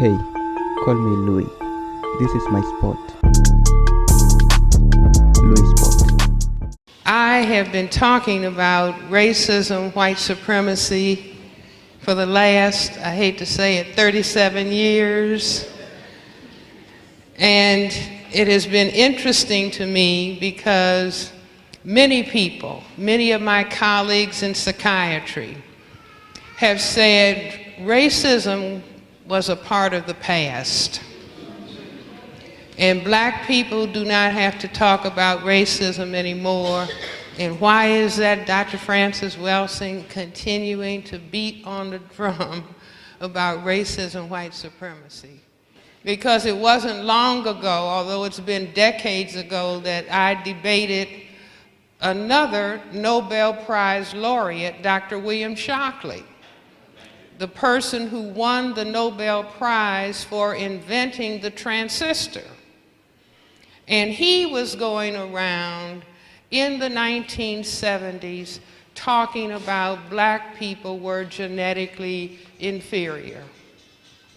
Hey, call me Louis. This is my spot. LuiSpot. I have been talking about racism, white supremacy for the last, I hate to say it, 37 years. And it has been interesting to me because many people, many of my colleagues in psychiatry have said racism was a part of the past. And black people do not have to talk about racism anymore. And why is that? Dr. Cress Welsing continuing to beat on the drum about racism, white supremacy. Because it wasn't long ago, although it's been decades ago, that I debated another Nobel Prize laureate, Dr. William Shockley, the person who won the Nobel Prize for inventing the transistor. And he was going around in the 1970s talking about black people were genetically inferior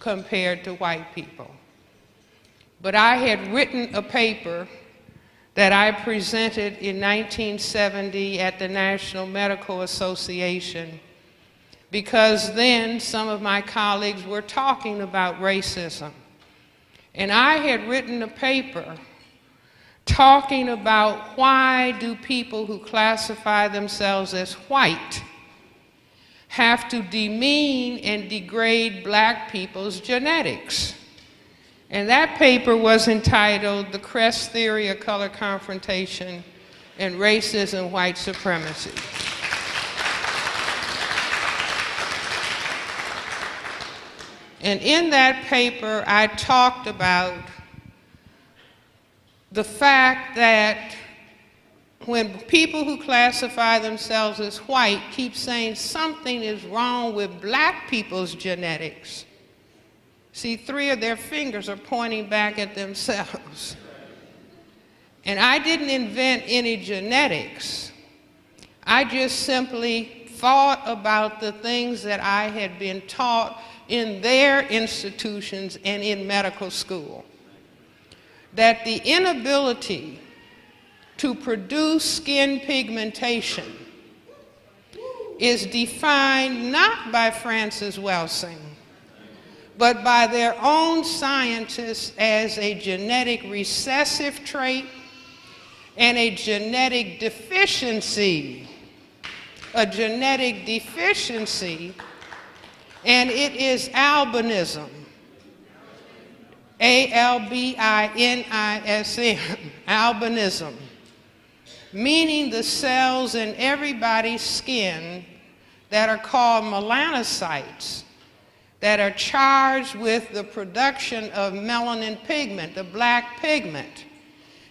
compared to white people. But I had written a paper that I presented in 1970 at the National Medical Association because then some of my colleagues were talking about racism. And I had written a paper talking about why do people who classify themselves as white have to demean and degrade black people's genetics. And that paper was entitled The Crest Theory of Color Confrontation and Racism, White Supremacy. And in that paper, I talked about the fact that when people who classify themselves as white keep saying something is wrong with black people's genetics, see, 3 of their fingers are pointing back at themselves. And I didn't invent any genetics. I just simply thought about the things that I had been taught in their institutions and in medical school. That the inability to produce skin pigmentation is defined not by Cress Welsing, but by their own scientists as a genetic recessive trait and a genetic deficiency. A genetic deficiency, and it is albinism. A-L-B-I-N-I-S-M, albinism, meaning the cells in everybody's skin that are called melanocytes, that are charged with the production of melanin pigment, the black pigment.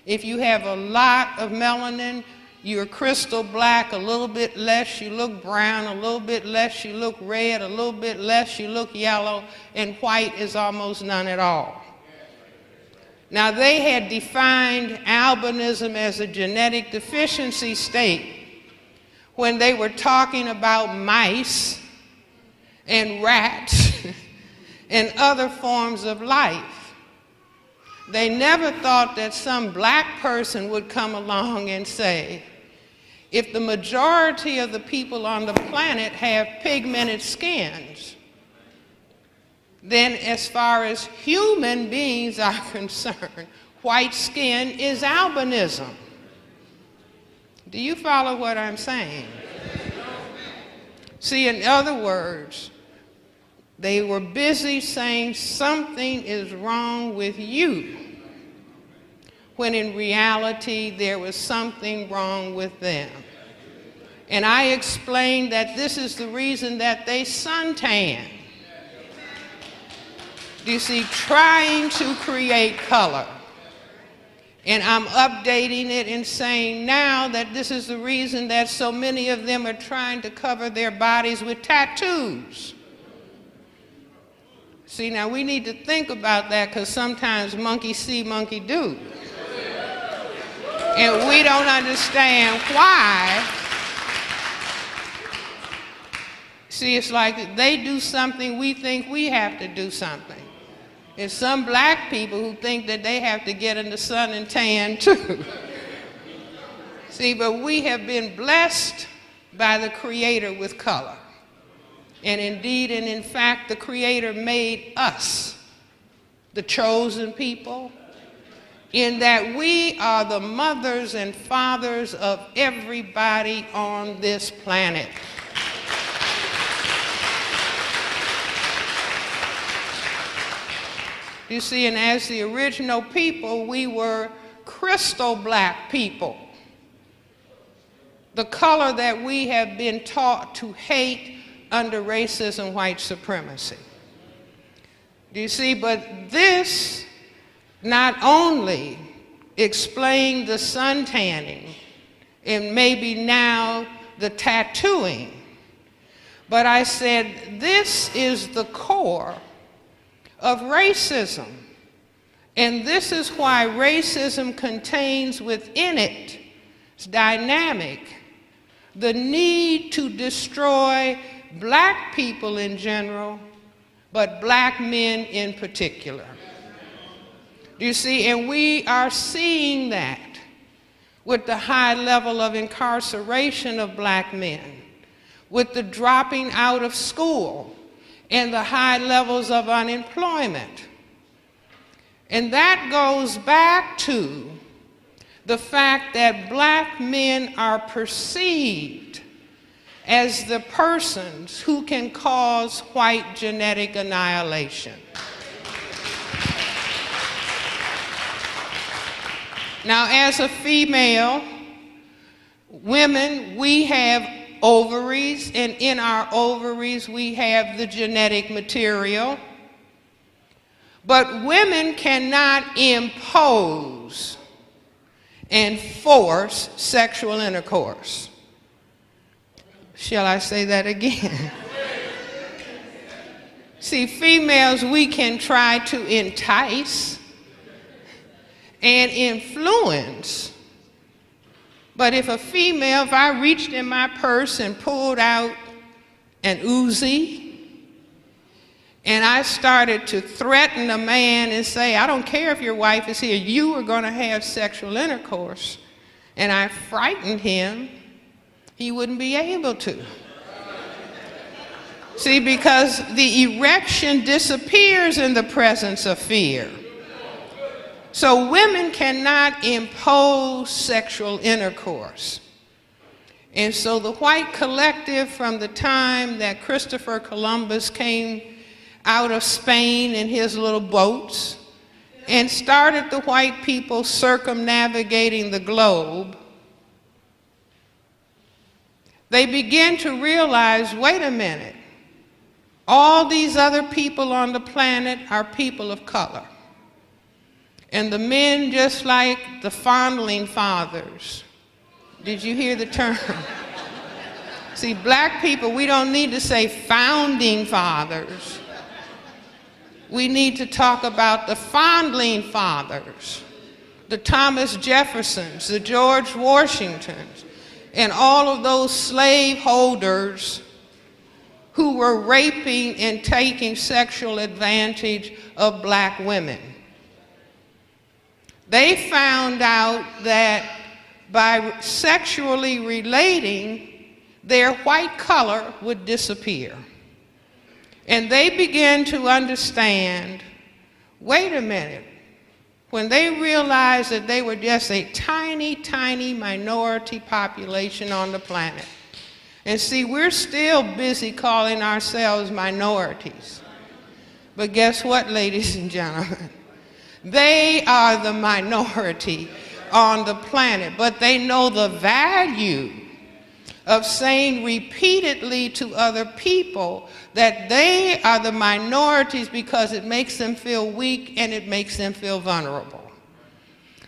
If you have a lot of melanin, you're crystal black, a little bit less, you look brown, a little bit less, you look red, a little bit less, you look yellow, and white is almost none at all. Now, they had defined albinism as a genetic deficiency state when they were talking about mice and rats and other forms of life. They never thought that some black person would come along and say, if the majority of the people on the planet have pigmented skins, then as far as human beings are concerned, white skin is albinism. Do you follow what I'm saying? See, in other words, they were busy saying something is wrong with you, when in reality there was something wrong with them. And I explained that this is the reason that they suntan. You see, trying to create color. And I'm updating it and saying now that this is the reason that so many of them are trying to cover their bodies with tattoos. See, now we need to think about that because sometimes monkey see, monkey do. And we don't understand why. See, it's like they do something, we think we have to do something. And some black people who think that they have to get in the sun and tan too. See, but we have been blessed by the Creator with color. And indeed, and in fact, the Creator made us the chosen people, in that we are the mothers and fathers of everybody on this planet. You see, and as the original people, we were crystal black people. The color that we have been taught to hate under racism, white supremacy. Do you see? But this not only explained the sun tanning and maybe now the tattooing, but I said this is the core of racism. And this is why racism contains within it, it's dynamic, the need to destroy black people in general, but black men in particular. Do you see? And we are seeing that with the high level of incarceration of black men, with the dropping out of school, and the high levels of unemployment. And that goes back to the fact that black men are perceived as the persons who can cause white genetic annihilation. Now, as a female, women, we have ovaries, and in our ovaries we have the genetic material. But women cannot impose and force sexual intercourse. Shall I say that again? See, females, we can try to entice and influence. But if a female, if I reached in my purse and pulled out an Uzi, and I started to threaten a man and say, I don't care if your wife is here, you are going to have sexual intercourse, and I frightened him, he wouldn't be able to. See, because the erection disappears in the presence of fear. So women cannot impose sexual intercourse. And so the white collective, from the time that Christopher Columbus came out of Spain in his little boats and started the white people circumnavigating the globe, they began to realize, wait a minute, all these other people on the planet are people of color. And the men, just like the fondling fathers. Did you hear the term? See, black people, we don't need to say founding fathers. We need to talk about the fondling fathers, the Thomas Jeffersons, the George Washingtons, and all of those slave holders who were raping and taking sexual advantage of black women. They found out that by sexually relating, their white color would disappear. And they began to understand, wait a minute, when they realized that they were just a tiny, tiny minority population on the planet. And see, we're still busy calling ourselves minorities. But guess what, ladies and gentlemen? They are the minority on the planet, but they know the value of saying repeatedly to other people that they are the minorities because it makes them feel weak and it makes them feel vulnerable.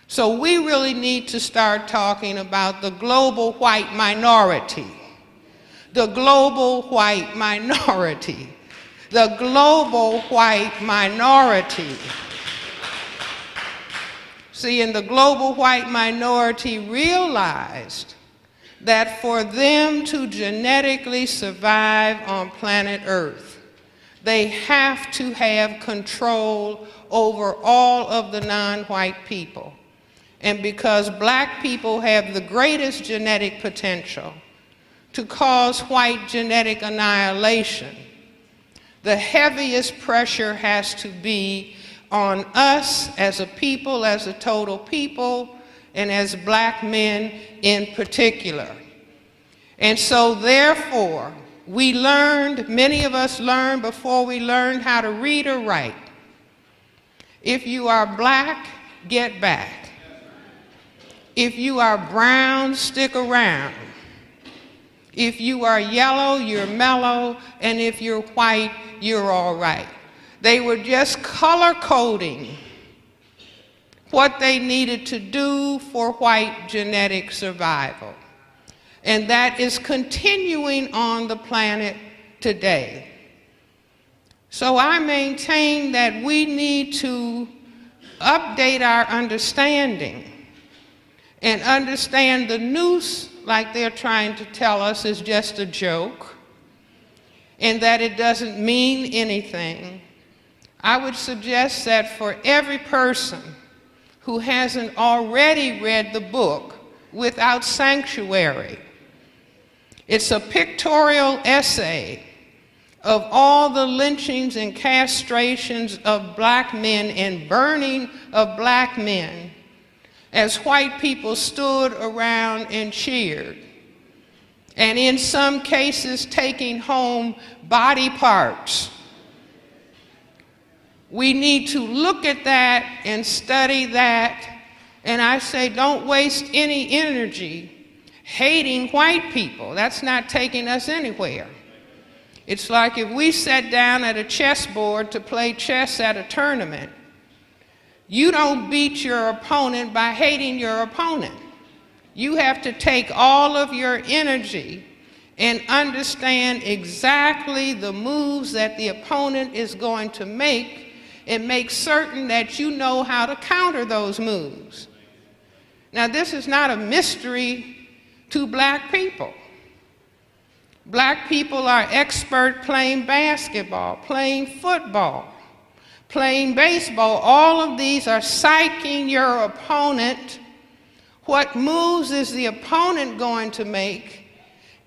So we really need to start talking about the global white minority. The global white minority. The global white minority. See, and the global white minority realized that for them to genetically survive on planet Earth, They have to have control over all of the non-white people. And because black people have the greatest genetic potential to cause white genetic annihilation, the heaviest pressure has to be on us as a people, as a total people, and as black men in particular. And so therefore, we learned, many of us learned before we learned how to read or write. If you are black, get back. If you are brown, stick around. If you are yellow, you're mellow, and if you're white, you're all right. They were just color coding what they needed to do for white genetic survival. And that is continuing on the planet today. So I maintain that we need to update our understanding and understand the noose, like they're trying to tell us, is just a joke, and that it doesn't mean anything. I would suggest that for every person who hasn't already read the book Without Sanctuary, it's a pictorial essay of all the lynchings and castrations of black men and burning of black men as white people stood around and cheered, and in some cases taking home body parts. We need to look at that and study that, and I say don't waste any energy hating white people. That's not taking us anywhere. It's like if we sat down at a chessboard to play chess at a tournament, you don't beat your opponent by hating your opponent. You have to take all of your energy and understand exactly the moves that the opponent is going to make and make certain that you know how to counter those moves. Now, this is not a mystery to black people. Black people are expert playing basketball, playing football, playing baseball. All of these are psyching your opponent. What moves is the opponent going to make?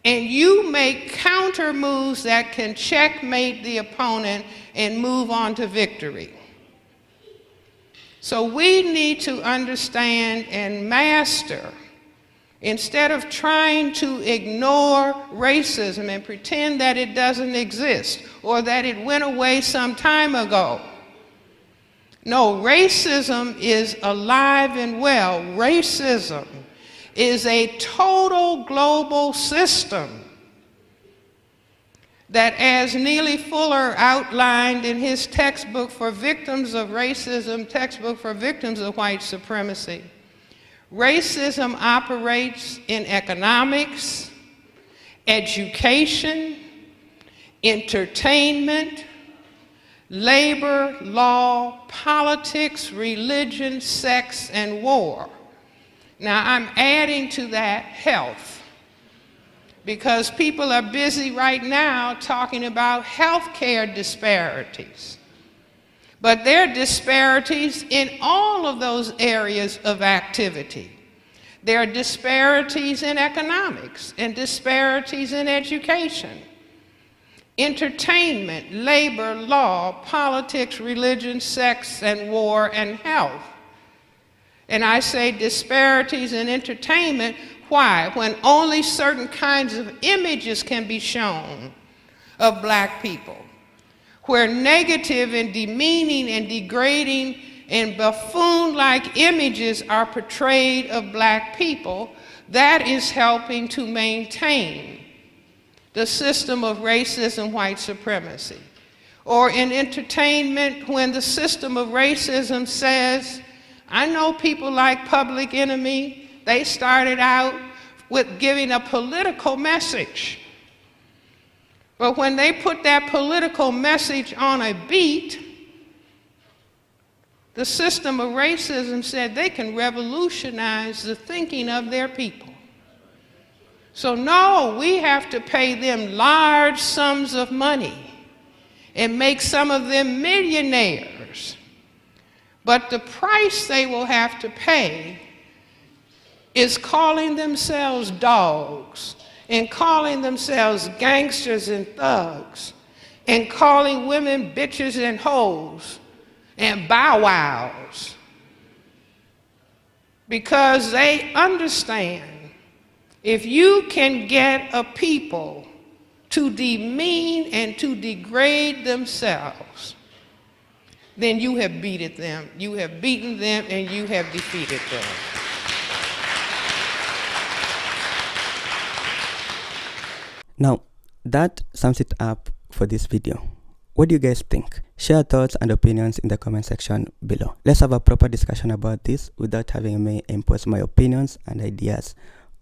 And you make counter moves that can checkmate the opponent and move on to victory. So we need to understand and master, instead of trying to ignore racism and pretend that it doesn't exist or that it went away some time ago. No, racism is alive and well. Racism is a total global system that, as Neely Fuller outlined in his textbook for victims of racism, textbook for victims of white supremacy, racism operates in economics, education, entertainment, labor, law, politics, religion, sex, and war. Now, I'm adding to that health, because people are busy right now talking about healthcare disparities. But there are disparities in all of those areas of activity. There are disparities in economics and disparities in education, entertainment, labor, law, politics, religion, sex, and war, and health. And I say disparities in entertainment. Why? When only certain kinds of images can be shown of black people, where negative and demeaning and degrading and buffoon-like images are portrayed of black people, that is helping to maintain the system of racism, white supremacy. Or in entertainment, when the system of racism says, I know people like Public Enemy, they started out with giving a political message. But when they put that political message on a beat, the system of racism said they can revolutionize the thinking of their people. So no, we have to pay them large sums of money and make some of them millionaires. But the price they will have to pay is calling themselves dogs and calling themselves gangsters and thugs and calling women bitches and hoes and bow wows, because they understand if you can get a people to demean and to degrade themselves, then you have beaten them. You have beaten them and you have defeated them. Now, that sums it up for this video. What do you guys think? Share thoughts and opinions in the comment section below. Let's have a proper discussion about this without having me impose my opinions and ideas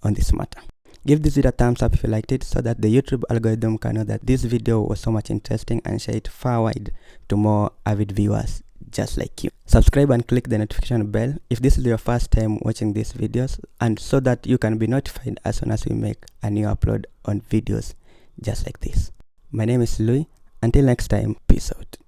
on this matter. Give this video a thumbs up if you liked it, so that the YouTube algorithm can know that this video was so much interesting and share it far wide to more avid viewers just like you. Subscribe and click the notification bell if this is your first time watching these videos, and so that you can be notified as soon as we make a new upload on videos just like this. My name is Louis. Until next time, peace out.